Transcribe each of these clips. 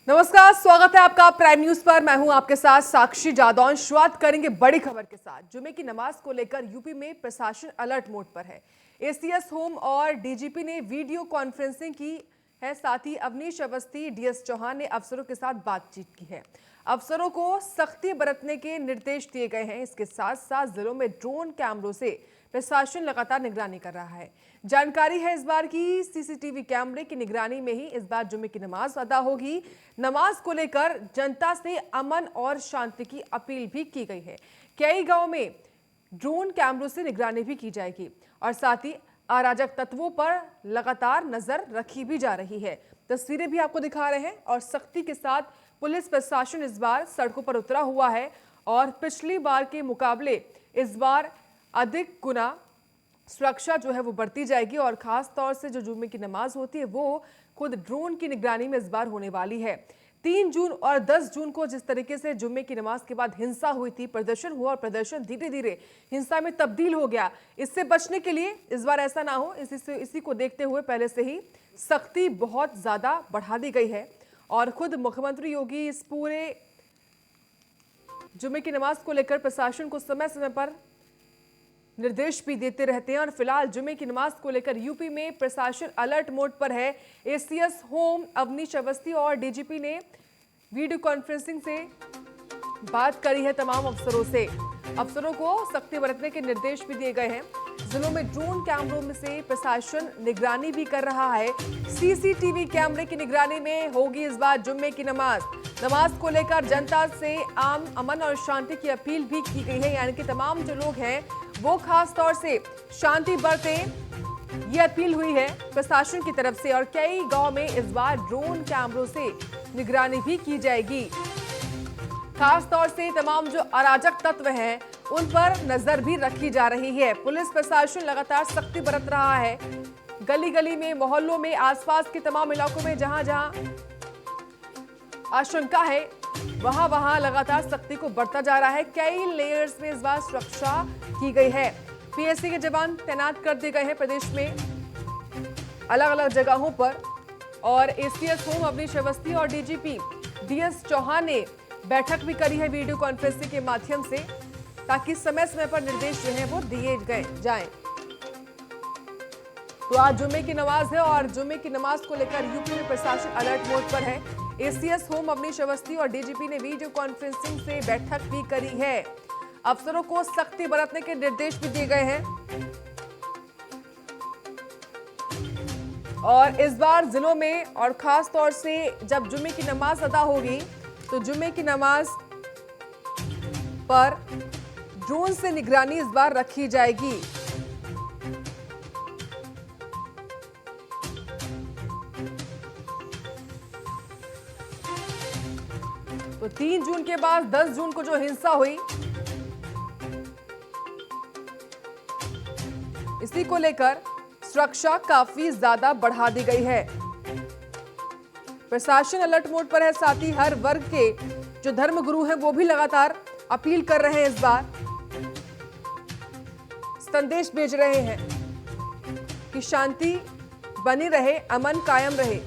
नमस्कार, स्वागत है आपका प्राइम न्यूज पर। मैं हूं आपके साथ साक्षी जादौन। शुरुआत करेंगे बड़ी खबर के साथ। जुमे की नमाज को लेकर यूपी में प्रशासन अलर्ट मोड पर है। एसीएस होम और डीजीपी ने वीडियो कॉन्फ्रेंसिंग की है। साथ ही अवनीश अवस्थी, डीएस चौहान ने अफसरों के साथ बातचीत की है। अफसरों को सख्ती बरतने के निर्देश दिए गए हैं। इसके साथ साथ जिलों में ड्रोन कैमरों से प्रशासन लगातार निगरानी कर रहा है। जानकारी है इस बार की सीसीटीवी कैमरे की निगरानी में ही इस बार जुमे की नमाज अदा होगी। नमाज को लेकर जनता से अमन और शांति की अपील भी की गई है। कई गांव में ड्रोन कैमरों से निगरानी भी की जाएगी और साथ ही अराजक तत्वों पर लगातार नजर रखी भी जा रही है। तस्वीरें भी आपको दिखा रहे हैं और सख्ती के साथ पुलिस प्रशासन इस बार सड़कों पर उतरा हुआ है और पिछली बार के मुकाबले इस बार अधिक गुना सुरक्षा जो है वो बढ़ती जाएगी और खास तौर से जो जुम्मे की नमाज होती है वो खुद ड्रोन की निगरानी में इस बार होने वाली है। 3 जून और 10 जून को जिस तरीके से जुम्मे की नमाज के बाद हिंसा हुई थी, प्रदर्शन हुआ और प्रदर्शन धीरे धीरे हिंसा में तब्दील हो गया। इससे बचने के लिए इस बार ऐसा ना हो, इसी को देखते हुए पहले से ही सख्ती बहुत ज्यादा बढ़ा दी गई है और खुद मुख्यमंत्री योगी इस पूरे जुम्मे की नमाज को लेकर प्रशासन को समय समय पर निर्देश भी देते रहते हैं। और फिलहाल जुमे की नमाज को लेकर यूपी में प्रशासन अलर्ट मोड पर है। एसीएस होम अवनीश अवस्थी और डीजीपी ने वीडियो कॉन्फ्रेंसिंग से बात करी है तमाम अफसरों से। अफसरों को सख्ती बरतने के निर्देश भी दिए गए हैं। जिलों में ड्रोन कैमरों में से प्रशासन निगरानी भी कर रहा है। सीसीटीवी कैमरे की निगरानी में होगी इस बार जुम्मे की नमाज। नमाज को लेकर जनता से अमन और शांति की अपील भी की गई है, यानी कि तमाम जो लोग हैं वो खास तौर से शांति बरतें, ये अपील हुई है प्रशासन की तरफ से। और कई गांव में इस बार ड्रोन कैमरों से निगरानी भी की जाएगी। खास तौर से तमाम जो अराजक तत्व हैं उन पर नजर भी रखी जा रही है। पुलिस प्रशासन लगातार सख्ती बरत रहा है। गली गली में, मोहल्लों में, आसपास के तमाम इलाकों में जहां जहां आशंका है वहां लगातार सख्ती को बढ़ता जा रहा है। कई लेयर्स में इस बार सुरक्षा की गई है। पीएससी के जवान तैनात कर दिए गए हैं प्रदेश में अलग अलग जगहों पर। और एसीएस होम अवनीश अवस्थी और डीजीपी डीएस चौहान ने बैठक भी करी है वीडियो कॉन्फ्रेंसिंग के माध्यम से, ताकि समय समय पर निर्देश जो है वो दिए जाएं। तो आज जुम्मे की नमाज है और जुम्मे की नमाज को लेकर यूपी में प्रशासन अलर्ट मोड पर है। एसीएस होम अवनीश अवस्थी और डीजीपी ने वीडियो कॉन्फ्रेंसिंग से बैठक भी करी है। अफसरों को सख्ती बरतने के निर्देश भी दिए गए हैं और इस बार जिलों में और खास तौर से जब जुम्मे की नमाज अदा होगी तो जुम्मे की नमाज पर ड्रोन से निगरानी इस बार रखी जाएगी। तो 3 जून के बाद 10 जून को जो हिंसा हुई, इसी को लेकर सुरक्षा काफी ज्यादा बढ़ा दी गई है। प्रशासन अलर्ट मोड पर है। साथ ही हर वर्ग के जो धर्मगुरु हैं वो भी लगातार अपील कर रहे हैं, इस बार संदेश भेज रहे हैं कि शांति बनी रहे, अमन कायम रहे।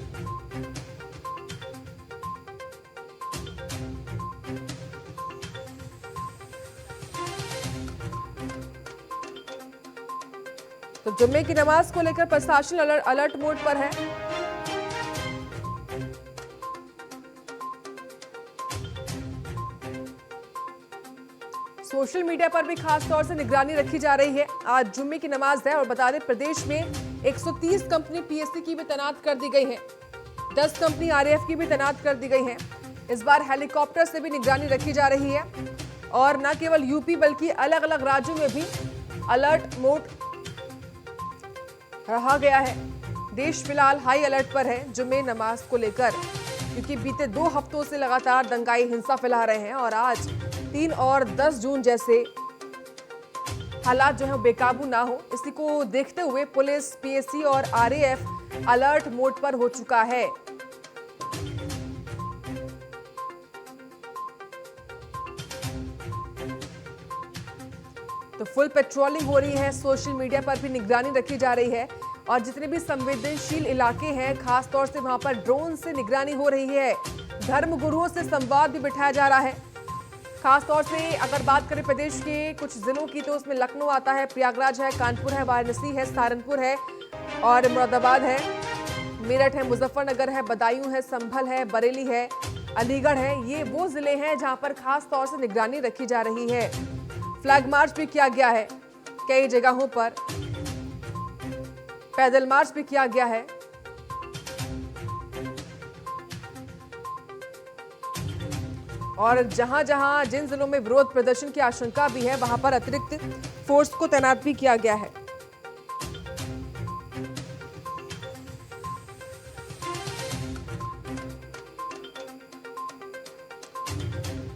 तो जुम्मे की नमाज को लेकर प्रशासन अलर्ट मोड पर है। सोशल मीडिया पर भी खास तौर से निगरानी रखी जा रही है। आज जुम्मे की नमाज है और बता दें प्रदेश में 130 कंपनी पीएससी की भी तैनात कर दी गई है। 10 कंपनी आरएएफ की भी तैनात कर दी गई है। इस बार हेलीकॉप्टर से भी निगरानी रखी जा रही है और न केवल यूपी बल्कि अलग अलग राज्यों में भी अलर्ट मोड रहा गया है। देश फिलहाल हाई अलर्ट पर है जुम्मे नमाज को लेकर, क्योंकि बीते 2 हफ्तों से लगातार दंगाई हिंसा फैला रहे हैं और आज 3 और 10 जून जैसे हालात जो है बेकाबू ना हो, इसी को देखते हुए पुलिस, पीएससी और आरएएफ अलर्ट मोड पर हो चुका है। तो फुल पेट्रोलिंग हो रही है, सोशल मीडिया पर भी निगरानी रखी जा रही है और जितने भी संवेदनशील इलाके हैं खास तौर से वहां पर ड्रोन से निगरानी हो रही है। धर्म गुरुओं से संवाद भी बिठाया जा रहा है। खासतौर से अगर बात करें प्रदेश के कुछ जिलों की, तो उसमें लखनऊ आता है, प्रयागराज है, कानपुर है, वाराणसी है, सहारनपुर है और मुरादाबाद है, मेरठ है, मुजफ्फरनगर है, बदायूं है, संभल है, बरेली है, अलीगढ़ है। ये वो जिले हैं जहां पर खास तौर से निगरानी रखी जा रही है। फ्लैग मार्च भी किया गया है कई जगहों पर, पैदल मार्च भी किया गया है। और जहां जहां जिन जिलों में विरोध प्रदर्शन की आशंका भी है, वहां पर अतिरिक्त फोर्स को तैनात भी किया गया है।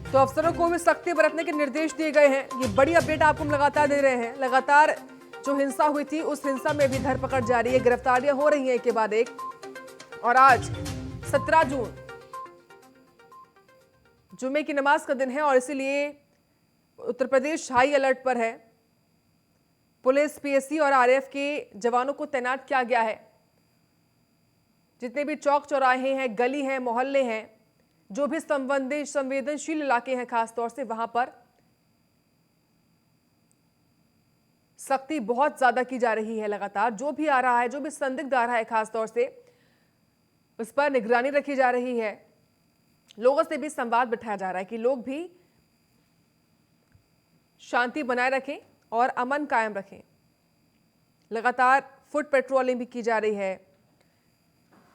तो अफसरों को भी सख्ती बरतने के निर्देश दिए गए हैं। ये बड़ी अपडेट आपको हम लगातार दे रहे हैं। लगातार जो हिंसा हुई थी, उस हिंसा में भी धरपकड़ जारी है, गिरफ्तारियां हो रही हैं एक के बाद एक। और आज 17 जून जुमे की नमाज का दिन है और इसीलिए उत्तर प्रदेश हाई अलर्ट पर है। पुलिस, पीएससी और आरएएफ के जवानों को तैनात किया गया है। जितने भी चौक चौराहे हैं, गली हैं, मोहल्ले हैं, जो भी संवेदनशील इलाके हैं, खासतौर से वहां पर सख्ती बहुत ज्यादा की जा रही है। लगातार जो भी आ रहा है, जो भी संदिग्ध आ रहा है, खासतौर से उस पर निगरानी रखी जा रही है। लोगों से भी संवाद बिठाया जा रहा है कि लोग भी शांति बनाए रखें और अमन कायम रखें। लगातार फुट पेट्रोलिंग भी की जा रही है।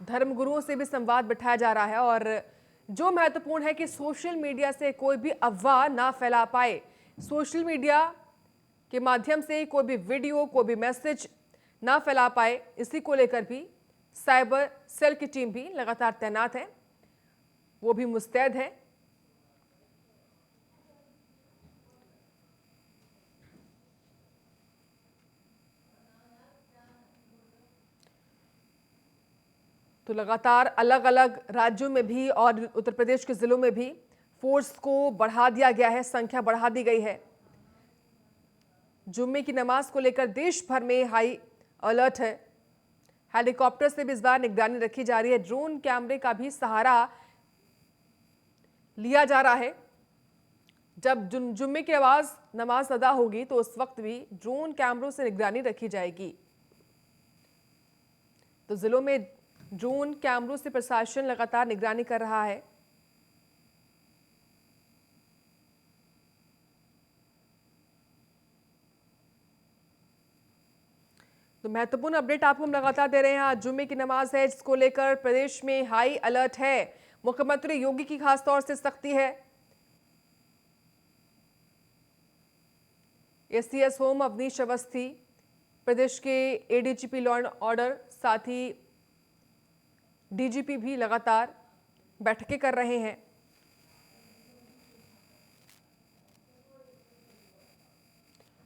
धर्मगुरुओं से भी संवाद बिठाया जा रहा है और जो महत्वपूर्ण है कि सोशल मीडिया से कोई भी अफवाह ना फैला पाए। सोशल मीडिया के माध्यम से कोई भी वीडियो, कोई भी मैसेज ना फैला पाए, इसी को लेकर भी साइबर सेल की टीम भी लगातार तैनात है, वो भी मुस्तैद है। तो लगातार अलग अलग राज्यों में भी और उत्तर प्रदेश के जिलों में भी फोर्स को बढ़ा दिया गया है, संख्या बढ़ा दी गई है। जुम्मे की नमाज को लेकर देश भर में हाई अलर्ट है। हेलीकॉप्टर से भी इस बार निगरानी रखी जा रही है। ड्रोन कैमरे का भी सहारा लिया जा रहा है। जब जुम्मे की नमाज अदा होगी तो उस वक्त भी ड्रोन कैमरों से निगरानी रखी जाएगी। तो जिलों में ड्रोन कैमरों से प्रशासन लगातार निगरानी कर रहा है। तो महत्वपूर्ण अपडेट आपको हम लगातार दे रहे हैं। आज जुम्मे की नमाज है, जिसको लेकर प्रदेश में हाई अलर्ट है। मुख्यमंत्री योगी की खास तौर से सख्ती है। एसीएस होम अवनीश अवस्थी, प्रदेश के एडीजीपी लॉ एंड ऑर्डर, साथ ही डीजीपी भी लगातार बैठकें कर रहे हैं।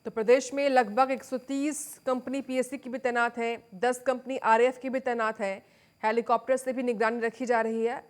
तो प्रदेश में लगभग 130 कंपनी पीएससी की भी तैनात है, 10 कंपनी आरएएफ की भी तैनात है। हेलीकॉप्टर से भी निगरानी रखी जा रही है।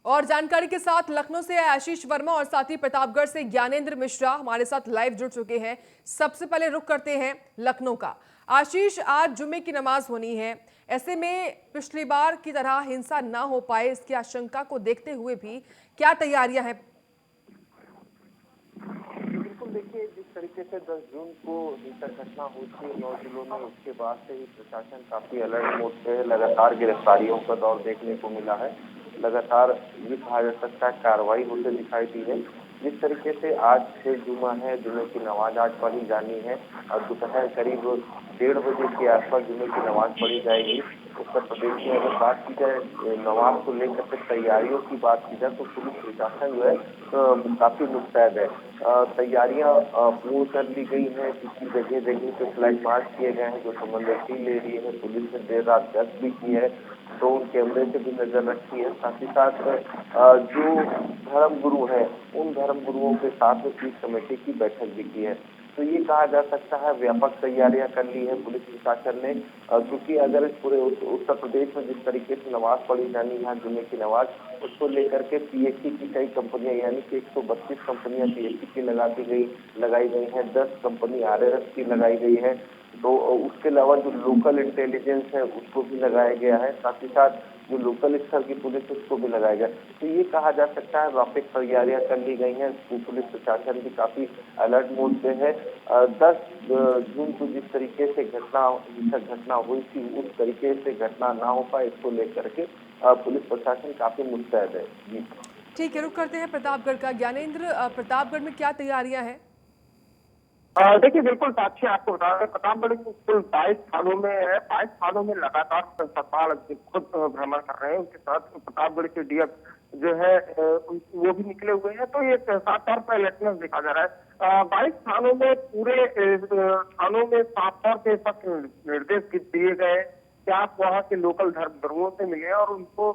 और जानकारी के साथ लखनऊ से आशीष वर्मा और साथ ही प्रतापगढ़ से ज्ञानेंद्र मिश्रा हमारे साथ लाइव जुड़ चुके हैं। सबसे पहले रुख करते हैं लखनऊ का। आशीष, आज जुम्मे की नमाज होनी है, ऐसे में पिछली बार की तरह हिंसा ना हो पाए, इसकी आशंका को देखते हुए भी क्या तैयारियां हैं? बिल्कुल, देखिए जिस तरीके से 10 जून को हिंसक घटना हुई थी 9 जिलों में, उसके बाद से ही प्रशासन काफी अलर्ट मोड पे है। लगातार गिरफ्तारियों का दौर देखने को मिला है। लगातार ये कहा जा सकता है कार्रवाई होते दिखाई दी है। जिस तरीके से आज 6 जुमा है, जुमे की नमाज आज पढ़ी जानी है और दोपहर करीब 1:30 बजे के आसपास जुमे की नमाज पढ़ी जाएगी। उत्तर प्रदेश में अगर बात की जाए नमाज को लेकर के तैयारियों की बात की जाए तो पुलिस प्रशासन जो है काफी मुस्तैद है। तैयारियां पूर्ण कर ली गई हैं, किसी जगह जगह पे फ्लैग मार्च किए गए हैं जो समन्वय ले रही है। पुलिस ने देर रात गश्त भी की है, ड्रोन कैमरे से भी नजर रखी है। साथ ही साथ जो धर्म गुरु हैं उन धर्म गुरुओं के साथ में पीस कमेटी की बैठक भी की है। तो ये कहा जा सकता है व्यापक तैयारियां कर ली है पुलिस प्रशासन ने, क्योंकि अगर इस पूरे उत्तर प्रदेश में जिस तरीके से नमाज पढ़ी जानी है जुम्मे की नमाज, उसको लेकर के पीएचसी की कई कंपनियां यानी कि 132 कंपनियां पीएचसी की लगाई गई हैं, 10 कंपनी आरएसएस की लगाई गई है। तो उसके अलावा जो लोकल इंटेलिजेंस है उसको भी लगाया गया है, साथ ही साथ जो लोकल स्तर की पुलिस है उसको भी लगाया गया। तो ये कहा जा सकता है व्यापक तैयारियां कर ली गई हैं। पुलिस प्रशासन भी काफी अलर्ट मोड पे है। 10 जून को जिस तरीके से हिंसक घटना हुई थी उस तरीके से घटना ना हो पाए इसको लेकर के पुलिस प्रशासन काफी मुस्तैद है। जी ठीक है, रुक करते हैं प्रतापगढ़ का। ज्ञानेंद्र, प्रतापगढ़ में क्या तैयारियां हैं? देखिए बिल्कुल साक्षी, आपको बता दें प्रतापगढ़ के कुल 22 थानों में है। 22 थानों में लगातार सतपाल खुद भ्रमण कर रहे हैं। उसके साथ प्रतापगढ़ के डीएफ जो है वो भी निकले हुए हैं। तो ये साफ तौर पर अलर्टनेस देखा जा रहा है। 22 थानों में पूरे थानों में साफ तौर पे सख्त निर्देश दिए गए कि आप वहाँ के लोकल धर्म गुरुओं से मिले और उनको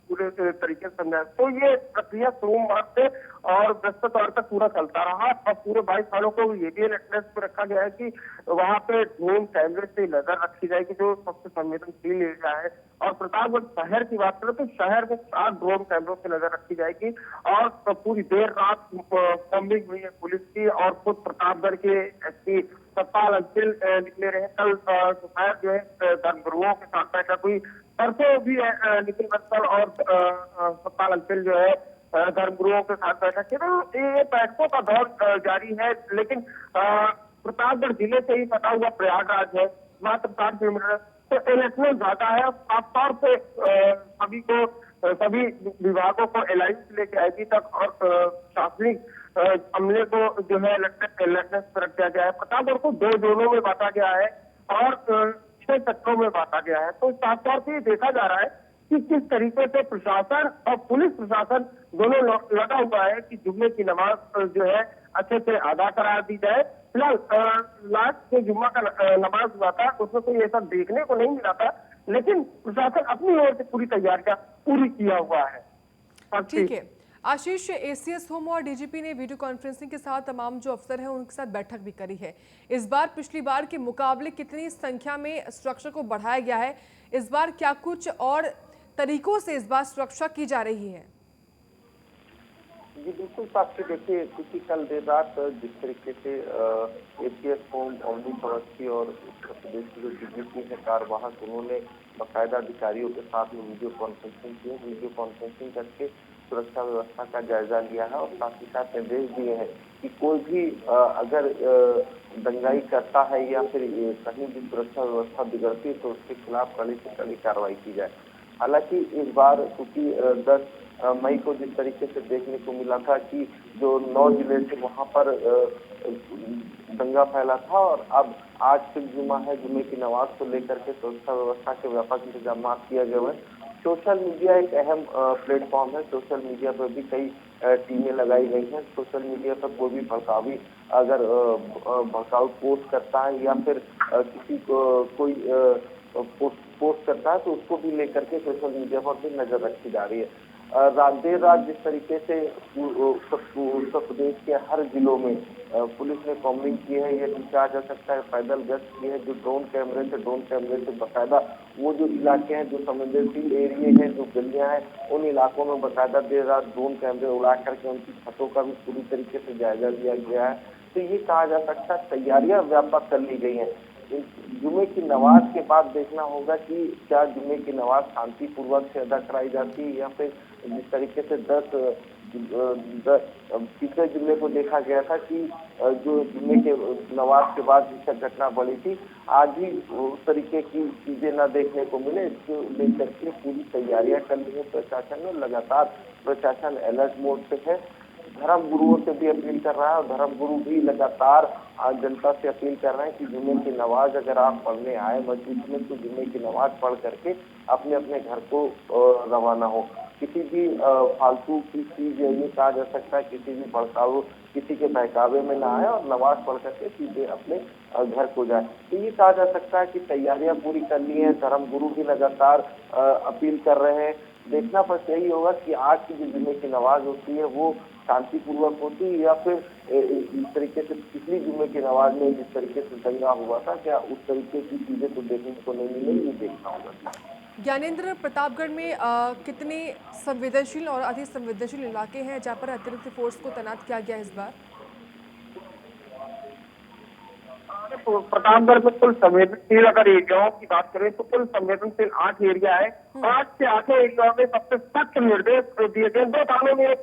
पूरे तरीके से समझाए। तो ये प्रक्रिया सोमवार से और बृहस्पतिवार तक पूरा चलता रहा और पूरे 22 थानों को ये भी अलर्टनेस पे रखा गया है कि वहाँ पे ड्रोन कैमरे से नजर रखी जाएगी जो सबसे संवेदनशील एरिया है। और प्रतापगढ़ शहर की बात करें तो शहर में 7 ड्रोन कैमरों से नजर रखी जाएगी और पूरी देर रात कॉम्बिंग हुई है पुलिस की। और खुद प्रतापगढ़ के एसपी सतपाल अंचल निकले रहे। कल दोपहर जो है धर्मगुरुओं के साथ बैठक हुई। परसों भी नितिन बंसल और सतपाल अंचल जो है धर्मगुरुओं के साथ बैठक की। तो ये बैठकों का दौर जारी है। लेकिन प्रतापगढ़ जिले से ही पता हुआ प्रयागराज है, मात्र 7 किलोमीटर। तो इलेक्ट्रल ज्यादा है। खास तौर पे सभी को सभी विभागों को एलाइंस लेके आईजी तक और प्रशासनिक अमले को जो है अलर्टनेस पर रखा गया है। प्रतापगढ़ को 2 जोनों में बांटा गया है और 6 सेक्टरों में बांटा गया है। तो साफ तौर पर देखा जा रहा है कि किस तरीके से प्रशासन और पुलिस प्रशासन दोनों लगा हुआ है कि जुम्मे की नमाज जो है अच्छे से अदा करा दी जाए। फिलहाल लास्ट जो जुम्मा का नमाज हुआ था उसमें कोई ऐसा देखने को नहीं मिला था, लेकिन प्रशासन अपनी ओर से पूरी तैयारियां पूरी किया हुआ है। ठीक है आशीष, एसीएस होम और डीजीपी ने वीडियो कॉन्फ्रेंसिंग के साथ तमाम जो अफसर हैं उनके साथ बैठक भी करी है। इस बार पिछली बार के मुकाबले कितनी संख्या में सुरक्षा को बढ़ाया गया है? इस बार क्या कुछ और तरीकों से इस बार सुरक्षा की जा रही है? जी बिल्कुल साक्षी, देखिए क्योंकि कल देर रात जिस तरीके से एसीएस होम अवनीश अवस्थी और उत्तर प्रदेश के जो डीजीपी है कार्यवाहक, उन्होंने बाकायदा अधिकारियों के साथ में वीडियो कॉन्फ्रेंसिंग की है। वीडियो कॉन्फ्रेंसिंग करके सुरक्षा व्यवस्था का जायजा लिया है और साथ ही साथ निर्देश दिए हैं कि कोई भी अगर दंगाई करता है या फिर कहीं भी सुरक्षा व्यवस्था बिगड़ती है तो उसके खिलाफ कड़ी से कड़ी कार्रवाई की जाए। हालांकि इस बार क्योंकि 10 मई को जिस तरीके से देखने को मिला था कि जो 9 जिले थे वहां पर दंगा फैला था और अब आज फिर जुम्मा है, जुम्मे की नमाज को लेकर के सुरक्षा व्यवस्था के व्यापक इंतजाम किए गए हैं। सोशल मीडिया एक अहम प्लेटफॉर्म है। सोशल मीडिया पर भी कई टीमें लगाई गई हैं। सोशल मीडिया पर कोई भी भड़काऊ पोस्ट करता है या फिर किसी को कोई पोस्ट करता है तो उसको भी लेकर के सोशल मीडिया पर भी नजर रखी जा रही है। देर रात जिस तरीके से उत्तर प्रदेश के हर जिलों में पुलिस ने कॉम्बिंग की है, ये कहा जा सकता है पैदल गश्त की है। जो ड्रोन कैमरे से बाकायदा वो जो इलाके हैं जो संवेदनशील एरिया हैं, जो गलियां हैं, उन इलाकों में बाकायदा देर रात ड्रोन कैमरे उड़ा करके उनकी छतों का भी पूरी तरीके से जायजा लिया गया है। तो ये कहा जा सकता है तैयारियां व्यापक कर ली गई हैं। जुम्मे की नमाज के बाद देखना होगा कि क्या जुम्मे की नमाज शांतिपूर्वक से अदा कराई जाती है या फिर जिस तरीके से 10 पिछले जुम्मे को देखा गया था कि जो जुम्मे के नमाज के बाद हिंसक घटना बढ़ी थी, आज भी उस तरीके की चीजें न देखने को मिले। इसको लेकर के पूरी तैयारियां कर ली है प्रशासन ने। लगातार प्रशासन अलर्ट मोड पे है। धर्म गुरुओं से भी अपील कर रहा है और धर्म गुरु भी लगातार जनता से अपील कर रहे हैं कि जुमे की नमाज अगर आप पढ़ने आए मस्जिद में तो जुमे की नमाज पढ़ करके अपने अपने घर को रवाना हो। किसी भी फालतू की चीज ये कहा जा सकता है, किसी भी भड़काऊ किसी के बहकावे में ना आए और नमाज पढ़ करके सीधे अपने घर को जाए। तो ये कहा जा सकता है कि तैयारियां पूरी कर ली है, धर्म गुरु भी लगातार अपील कर रहे हैं। देखना बस यही होगा कि आज की जो जुमे की नमाज होती है वो शांतिपूर्वक होती है या फिर इस तरीके से पिछली जुमे की नमाज में जिस तरीके से दंगा हुआ था, क्या उस तरीके की चीजें तो देखने को नहीं मिलेगी, ये देखना होगा। ज्ञानेंद्र, प्रतापगढ़ में कितने संवेदनशील और अति संवेदनशील इलाके हैं जहां पर अतिरिक्त फोर्स को तैनात किया गया इस बार? प्रतापगढ़ में कुल संवेदनशील अगर एरियाओं की बात करें तो कुल संवेदनशील 8 एरिया है। 8 से 8 एरिया में सबसे सख्त निर्देश दिए गए। 2 थानों में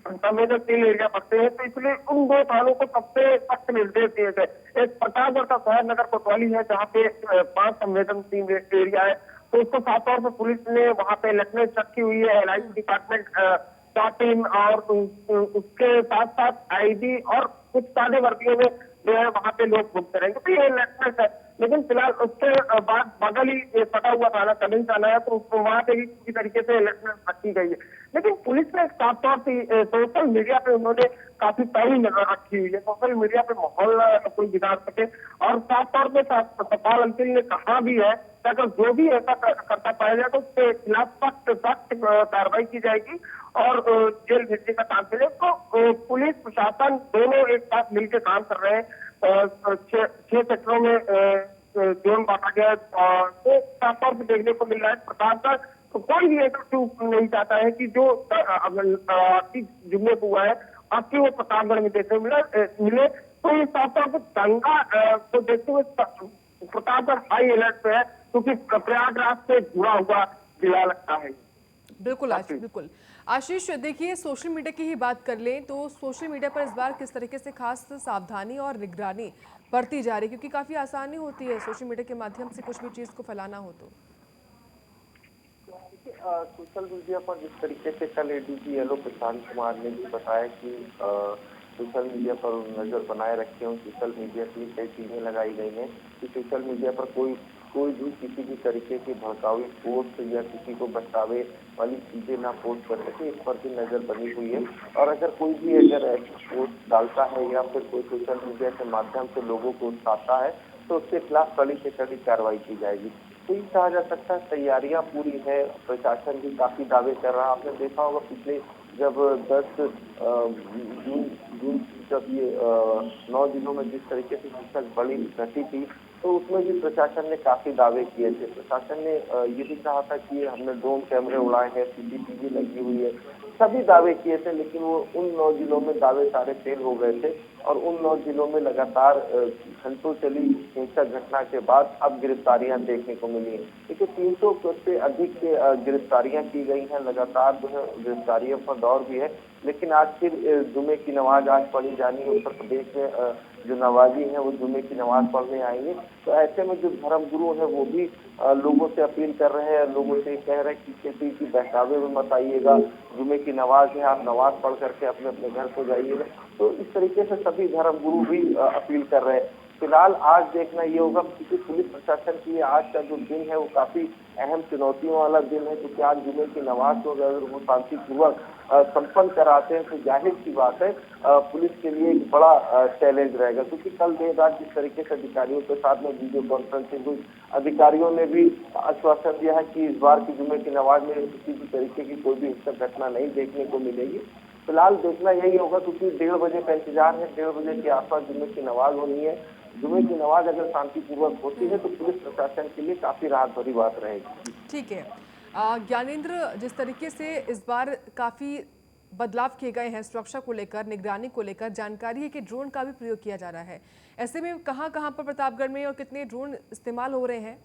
संवेदनशील एरिया पड़ते हैं, तो इसलिए उन 2 थानों को सबसे सख्त निर्देश दिए गए। एक प्रतापगढ़ का शहर नगर कोतवाली है जहाँ पे 5 संवेदनशील एरिया है, तो उसको साफ तौर पर पुलिस ने वहाँ पे लेफ्टिनेंट रखी हुई है, LIC डिपार्टमेंट का टीम और उसके साथ साथ ID और कुछ सादे वर्दियों में जो है वहाँ पे लोग घूमते रहेंगे। तो ये लेफ्टिनेंट है, लेकिन फिलहाल उसके बाद बगल ही पटा हुआ थाना कलिंग थाना है, तो वहाँ पे भी किसी तरीके से लेफ्टिनेंट रखी गई है। लेकिन पुलिस ने साफ तौर से सोशल मीडिया पे उन्होंने काफी पैनी नजर रखी हुई है, सोशल मीडिया पे माहौल कोई बिगाड़ सके। और साफ तौर पे सतपाल अंतिल ने कहा भी है कि अगर जो भी ऐसा करता पाया जाए तो उसके खिलाफ सख्त कार्रवाई की जाएगी और जेल भेजने का काम चले। तो पुलिस प्रशासन दोनों एक साथ मिलकर काम कर रहे हैं। 6 सेक्टरों में जोन बांटा गया, तो साफ तौर से देखने को मिल रहा है प्रतापगढ़ तो कोई भी ऐसा क्यों नहीं चाहता है कि जो जुम्मे को हुआ है आपकी वो प्रतापगढ़ में देखने मिले। तो ये साफ तौर पर दंगा को देखते हुए प्रतापगढ़ हाई अलर्ट पे है, क्योंकि प्रयागराज से जुड़ा हुआ जिला लगता है। बिल्कुल आशीष, बिल्कुल आशीष, देखिए सोशल मीडिया की ही बात कर लें तो सोशल मीडिया पर इस बार किस तरीके से खास सावधानी और निगरानी बरती जा रही है, क्योंकि काफी आसानी होती है सोशल मीडिया के माध्यम से कुछ भी चीज को फैलाना हो तो। सोशल मीडिया पर जिस तरीके से कल ADG LO प्रशांत कुमार ने भी बताया कि सोशल मीडिया पर नजर बनाए रखे हों, सोशल मीडिया की कई चीजें लगाई गई हैं कि सोशल मीडिया पर कोई भी किसी भी तरीके की भड़काऊ पोस्ट या किसी को बचावे वाली चीजें ना पोस्ट कर सके, इस पर भी नजर बनी हुई है। और अगर कोई भी ऐसी पोस्ट डालता है या फिर कोई सोशल मीडिया के माध्यम से लोगों को उकसाता है तो उसके खिलाफ कड़ी से कड़ी कार्रवाई की जाएगी। तो ये कहा जा सकता है तैयारियां पूरी है, प्रशासन भी काफी दावे कर रहा है। आपने देखा होगा पिछले जब 10 जून जब ये 9 जिलों में जिस तरीके से हिंसक बड़ी घटी थी तो उसमें भी प्रशासन ने काफी दावे किए थे। प्रशासन ने ये भी कहा था कि हमने ड्रोन कैमरे उड़ाए हैं, CCTV लगी हुई है, सभी दावे किए थे, लेकिन वो उन 9 जिलों में दावे सारे फेल हो गए थे। और उन 9 जिलों में लगातार घंटों चली हिंसक घटना के बाद अब गिरफ्तारियां देखने को मिली हैं। देखिए 300 से अधिक गिरफ्तारियां की गई हैं, लगातार जो है गिरफ्तारियों पर दौर भी है। लेकिन आज फिर जुमे की नमाज आज पढ़ी जानी है। उत्तर प्रदेश में जो नवाजी है वो जुमे की नमाज पढ़ने आएंगे, तो ऐसे में जो धर्म गुरु है वो भी लोगों से अपील कर रहे हैं, लोगों से कह रहे हैं कि किसी की बहकावे में मत आइएगा, जुमे की नमाज है, आप नमाज पढ़ करके अपने अपने घर को जाइएगा। तो इस तरीके से सभी धर्म गुरु भी अपील कर रहे हैं। फिलहाल आज देखना ये होगा क्योंकि पुलिस प्रशासन के लिए आज का जो दिन है वो काफी अहम चुनौतियों वाला दिन है, क्योंकि आज जुमे की नमाज को अगर वो शांतिपूर्वक संपन्न कराते हैं तो जाहिर सी बात है पुलिस के लिए एक बड़ा चैलेंज रहेगा। क्योंकि कल देर रात जिस तरीके से अधिकारियों के साथ में वीडियो कॉन्फ्रेंसिंग हुई, अधिकारियों ने भी आश्वासन दिया है कि इस बार की जुमे की नमाज में किसी भी तरीके की कोई भी हिंसक घटना नहीं देखने को मिलेगी। फिलहाल देखना यही होगा क्योंकि 1:30 बजे का इंतजार है, 1:30 बजे के आसपास जुमे की नमाज होनी है। जुमे की नमाज अगर शांतिपूर्वक होती है तो पुलिस प्रशासन के लिए काफी राहत भरी बात रहेगी। ठीक है ज्ञानेंद्र, जिस तरीके से इस बार काफी बदलाव किए गए हैं सुरक्षा को लेकर, निगरानी को लेकर, जानकारी है कि ड्रोन का भी प्रयोग किया जा रहा है, ऐसे में कहां कहां पर प्रतापगढ़ में और कितने ड्रोन इस्तेमाल हो रहे हैं?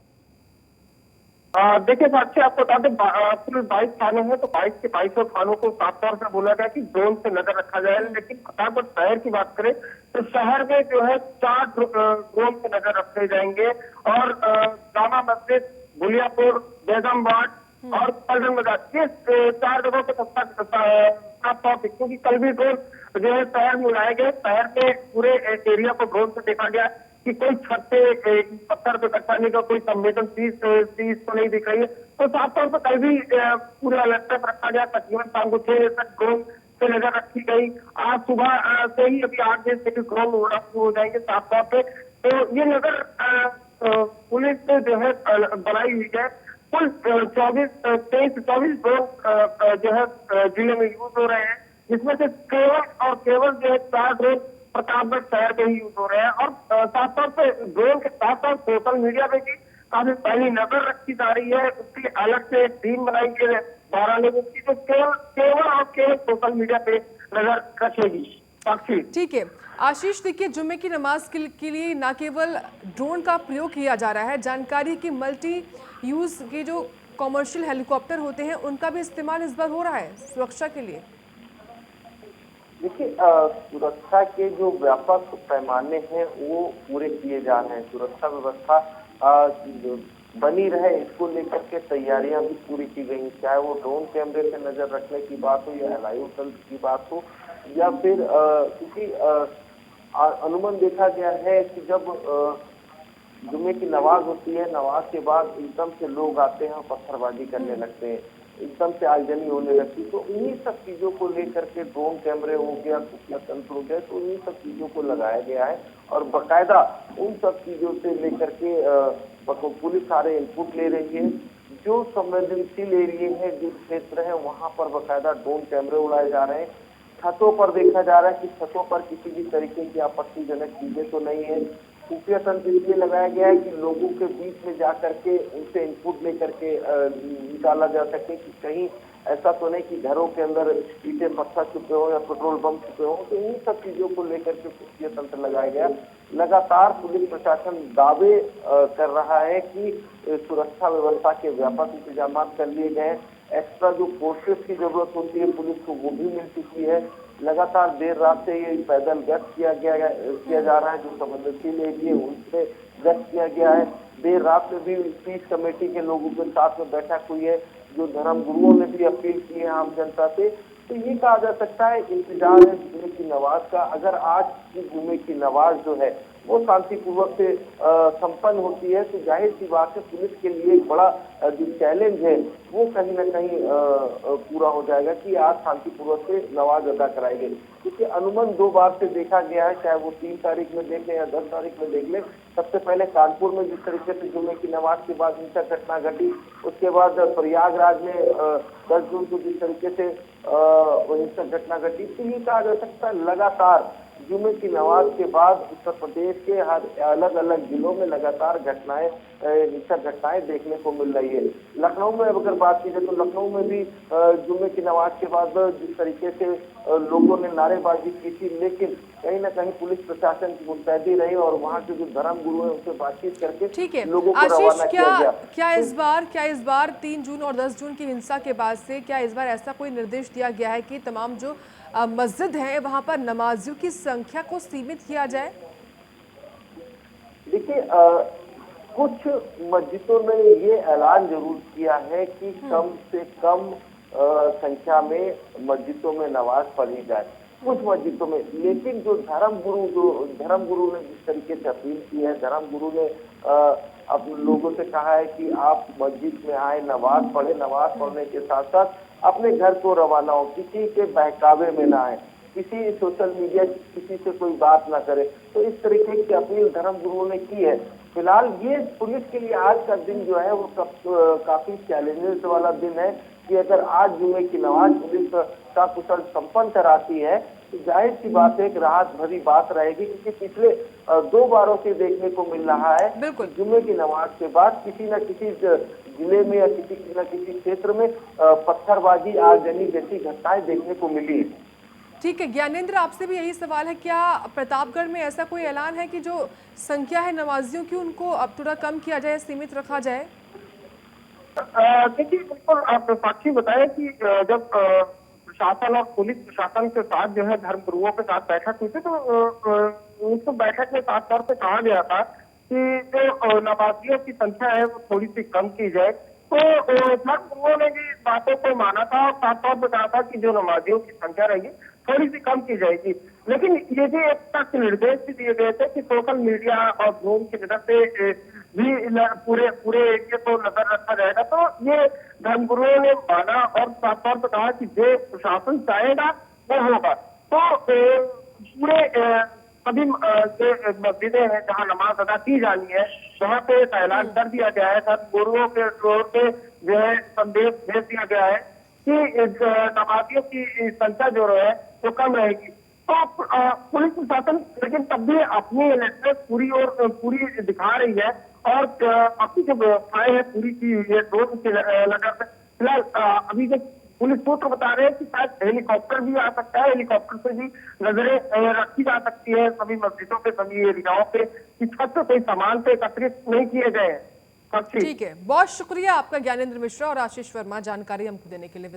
देखिए साक्षी, आपको बता दें कुल 22 थाने हैं, तो 22 के 22 थानों को साफ तौर से बोला गया कि ड्रोन से नजर रखा जाए। लेकिन प्रतापगढ़ शहर की बात करें तो शहर में जो है 4 ड्रोन से नजर रखे जाएंगे और जामा मस्जिद, बुलियापुर, बेगमबाग, और पलटन बाजार, ये 4 जगहों पे साफ तौर पे, क्योंकि कल भी ड्रोन जो है शहर में उड़ाए गए। शहर में पूरे एरिया को ड्रोन से देखा गया कि कोई छत पे पत्थर पे कटवाने का कोई संवेदनशील चीज तो नहीं दिख रही है। तो साफ तौर पर कल भी पूरे अलर्ट पर रखा गया। तकरीबन शाम को 6 बजे तक ड्रोन पे नजर रखी गई। आज सुबह से ही अभी 8 बजे से ड्रोन उड़ना शुरू हो जाएंगे साफ तौर पे। तो ये नजर पुलिस ने जो है बनाई हुई है। कुल 23-24 ड्रोन जो है जिले में यूज हो रहे हैं, जिसमें से केवल जो है 4 ड्रोन प्रतापगढ़ शहर में ही यूज हो रहे हैं। और साथ साथ पे ड्रोन के साथ साथ सोशल मीडिया पे भी काफी पहली नजर रखी जा रही है। उसके लिए अलग से एक टीम बनाई गई है 12 लोगों की, जो केवल सोशल मीडिया पे नजर रखेगी। साक्षी, ठीक है आशीष, देखिए जुम्मे की नमाज के लिए न केवल ड्रोन का प्रयोग किया जा रहा है, जानकारी की मल्टी यूज के जो कॉमर्शियल हेलीकॉप्टर होते हैं उनका भी इस्तेमाल इस बार हो रहा है सुरक्षा के लिए। देखिए, सुरक्षा के जो व्यापक पैमाने हैं वो पूरे किए जा रहे हैं। सुरक्षा व्यवस्था जो बनी रहे, इसको लेकर के तैयारियां भी पूरी की गई, चाहे वो ड्रोन कैमरे से नजर रखने की बात हो या लाइव तंत्र की बात हो, या फिर क्योंकि अनुमान देखा गया है कि जब जुम्मे की नमाज होती है, नमाज के बाद एकदम से लोग आते हैं और पत्थरबाजी करने लगते हैं, एकदम से आगजनी होने लगती। तो इन्हीं सब चीजों को लेकर के ड्रोन कैमरे हो गया, खुफिया तंत्र हो गया, तो इन्हीं सब चीजों को लगाया गया है। और बकायदा उन सब चीजों से लेकर के पुलिस सारे इनपुट ले रही है। जो संवेदनशील एरिया है, जो क्षेत्र है, वहां पर बकायदा ड्रोन कैमरे उड़ाए जा रहे हैं। छतों पर देखा जा रहा है कि छतों पर किसी भी तरीके की आपत्तिजनक चीजें तो नहीं है। खुफिया तंत्र इसलिए लगाया गया है कि लोगों के बीच में जाकर के उनसे इनपुट लेकर के निकाला जा सके कि कहीं ऐसा तो नहीं कि घरों के अंदर ईंटें पत्थर छुपे हो या पेट्रोल बम छुपे हो। तो इन सब चीजों को लेकर के खुफिया तंत्र लगाया गया। लगातार पुलिस प्रशासन दावे कर रहा है कि सुरक्षा व्यवस्था के व्यापक इंतजाम कर लिए गए। एक्स्ट्रा जो फोर्सेस की जरूरत होती है पुलिस को, वो भी मिल चुकी है। लगातार देर रात से ये पैदल गश्त किया जा रहा है। जो संवेदनशील एरिया उनसे गश्त किया गया है। देर रात में भी पीस कमेटी के लोगों के साथ में बैठक हुई है, जो धर्म गुरुओं ने भी अपील की है आम जनता से। तो ये कहा जा सकता है इंतजार है जुम्मे की नमाज का। अगर आज की जुम्मे की नमाज जो है वो शांतिपूर्वक से संपन्न होती है, तो जाहिर सी बात है पुलिस के लिए एक बड़ा जो चैलेंज है वो कहीं ना कहीं पूरा हो जाएगा कि आज शांतिपूर्वक से नमाज अदा कराई गई। क्योंकि अनुमान 2 बार से देखा गया है, चाहे वो 3 तारीख में देख लें या 10 तारीख में देख लें। सबसे पहले कानपुर में जिस तरीके से जुम्मे की नमाज के बाद हिंसक घटना घटी, उसके बाद प्रयागराज में 10 जून को जिस तरीके से हिंसक घटना घटी। तो ये कहा जा सकता है लगातार जुम्मे की नमाज के बाद उत्तर प्रदेश के हर अलग अलग जिलों में लगातार घटनाएं, हिंसक घटनाएं देखने को मिल रही है। लखनऊ में अगर बात की जाए तो लखनऊ में भी जुम्मे की नमाज के बाद जिस तरीके से लोगों ने नारेबाजी की थी, लेकिन कहीं ना कहीं पुलिस प्रशासन की मुस्तैदी रही और वहाँ के जो धर्म गुरु है उनसे बातचीत करके लोगों को रवाना किया गया। क्या इस बार 3 जून और 10 जून की हिंसा के बाद से क्या इस बार ऐसा कोई निर्देश दिया गया है कि तमाम जो मस्जिद है वहां पर नमाजियों की संख्या को सीमित किया जाए? देखिए, कुछ मस्जिदों ने ये ऐलान जरूर किया है कि कम से कम संख्या में मस्जिदों में नमाज पढ़ी जाए, कुछ मस्जिदों में। लेकिन जो धर्म गुरु ने जिस तरीके से अपील की है, धर्म गुरु ने अपने लोगों से कहा है कि आप मस्जिद में आए, नमाज पढ़े, नमाज पढ़ने के साथ साथ अपने घर को रवाना हो, किसी के बहकावे में ना आए, किसी सोशल मीडिया किसी से कोई बात ना करे। तो इस तरीके की अपील धर्म गुरुओं ने की है। फिलहाल ये पुलिस के लिए आज का दिन जो है वो काफी चैलेंजेस वाला दिन है कि अगर आज जुम्मे की नमाज पुलिस का कुशल संपन्न कराती है तो जाहिर सी बात है एक राहत भरी बात रहेगी। क्योंकि पिछले 2 बारों से देखने को मिल रहा है जुम्मे की नमाज के बाद किसी न किसी जिले में या किसी न किसी क्षेत्र में पत्थरबाजी, आगजनी जैसी घटनाएं देखने को मिली। ठीक है ज्ञानेंद्र, आपसे भी यही सवाल है, क्या प्रतापगढ़ में ऐसा कोई ऐलान है कि जो संख्या है नमाजियों की उनको अब थोड़ा कम किया जाए, सीमित रखा जाए? देखिए बिल्कुल, आप साक्षी बताएं कि जब प्रशासन और पुलिस प्रशासन के साथ जो है धर्म गुरुओं के साथ बैठक हुई थी, तो उस बैठक में साफ तौर पे कहा गया था कि जो नमाजियों की संख्या है वो थोड़ी सी कम की जाए। तो धर्मगुरुओं ने भी बातों को माना था और साफ तौर पर कहा था कि जो नमाजियों की संख्या रहेगी थोड़ी सी कम की जाएगी। लेकिन ये भी एक तक निर्देश भी दिए गए थे कि सोशल मीडिया और ड्रोन की मदद से भी पूरे पूरे एरिया को नजर रखा जाएगा। तो ये धर्मगुरुओं ने माना और साफ तौर पर कहा कि जो प्रशासन चाहेगा वो होगा। तो पूरे सभी जो मस्जिदें हैं जहां नमाज अदा की जानी है वहां पे ऐलान कर दिया गया है, धर्मगुरुओं के तौर पे जो है संदेश भेज दिया गया है कि नमाजियों की संख्या जो है वो कम रहेगी। तो पुलिस प्रशासन लेकिन तब भी अपनी इलेक्ट्रेस पूरी दिखा रही है और अपनी जो व्यवस्थाएं हैं पूरी की हुई है ड्रोन की नजर से। फिलहाल अभी जो पुलिस सूत्र बता रहे हैं कि शायद हेलीकॉप्टर भी आ सकता है, हेलीकॉप्टर से भी नजरें रखी जा सकती है सभी मस्जिदों पे, सभी एरियाओं पे कि छत से कोई सामान पे एकत्रित नहीं किए गए हैं। ठीक है, बहुत शुक्रिया आपका ज्ञानेंद्र मिश्रा और आशीष वर्मा जानकारी हमको देने के लिए।